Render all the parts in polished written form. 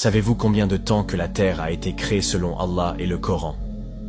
savez-vous combien de temps que la terre a été créée selon Allah et le Coran?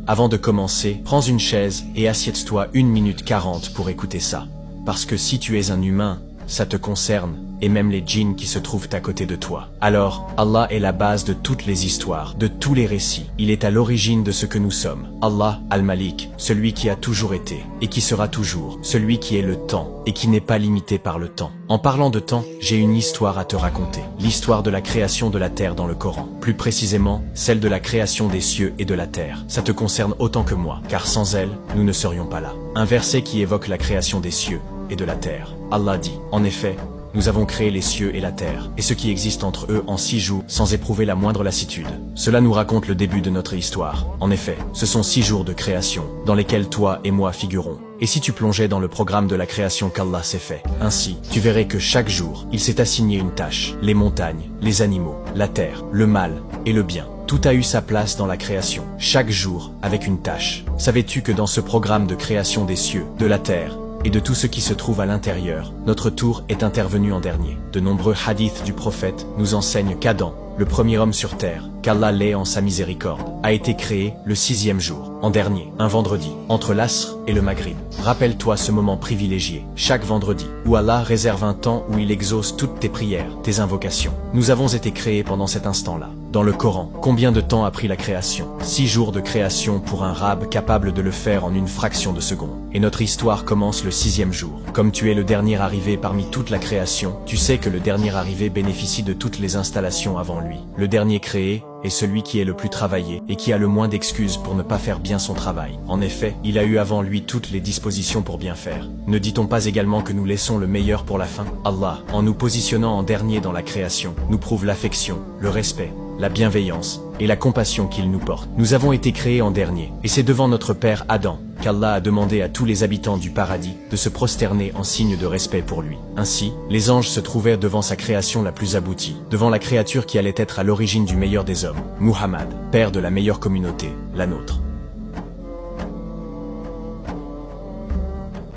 Avant de commencer, prends une chaise et assieds-toi 1 minute 40 pour écouter ça. Parce que si tu es un humain, ça te concerne, et même les djinns qui se trouvent à côté de toi. Alors, Allah est la base de toutes les histoires, de tous les récits. Il est à l'origine de ce que nous sommes. Allah, Al-Malik, celui qui a toujours été, et qui sera toujours, celui qui est le temps, et qui n'est pas limité par le temps. En parlant de temps, j'ai une histoire à te raconter. L'histoire de la création de la terre dans le Coran. Plus précisément, celle de la création des cieux et de la terre. Ça te concerne autant que moi, car sans elle, nous ne serions pas là. Un verset qui évoque la création des cieux et de la terre. Allah dit, en effet, nous avons créé les cieux et la terre, et ce qui existe entre eux en 6 jours, sans éprouver la moindre lassitude. Cela nous raconte le début de notre histoire. En effet, ce sont 6 jours de création, dans lesquels toi et moi figurons. Et si tu plongeais dans le programme de la création qu'Allah s'est fait, ainsi, tu verrais que chaque jour, il s'est assigné une tâche. Les montagnes, les animaux, la terre, le mal et le bien. Tout a eu sa place dans la création, chaque jour avec une tâche. Savais-tu que dans ce programme de création des cieux, de la terre, et de tout ce qui se trouve à l'intérieur, notre tour est intervenu en dernier. De nombreux hadiths du prophète nous enseignent qu'Adam, le premier homme sur terre, qu'Allah l'ait en sa miséricorde, a été créé le 6e jour, en dernier, un vendredi, entre l'Asr et le Maghrib. Rappelle-toi ce moment privilégié, chaque vendredi, où Allah réserve un temps où il exauce toutes tes prières, tes invocations. Nous avons été créés pendant cet instant-là. Dans le Coran, combien de temps a pris la création? 6 jours de création pour un rab capable de le faire en une fraction de seconde. Et notre histoire commence le 6e jour. Comme tu es le dernier arrivé parmi toute la création, tu sais que le dernier arrivé bénéficie de toutes les installations avant lui. Le dernier créé est celui qui est le plus travaillé et qui a le moins d'excuses pour ne pas faire bien son travail. En effet, il a eu avant lui toutes les dispositions pour bien faire. Ne dit-on pas également que nous laissons le meilleur pour la fin? Allah, en nous positionnant en dernier dans la création, nous prouve l'affection, le respect, la bienveillance et la compassion qu'il nous porte. Nous avons été créés en dernier, et c'est devant notre père Adam qu'Allah a demandé à tous les habitants du paradis de se prosterner en signe de respect pour lui. Ainsi, les anges se trouvèrent devant sa création la plus aboutie, devant la créature qui allait être à l'origine du meilleur des hommes, Muhammad, père de la meilleure communauté, la nôtre.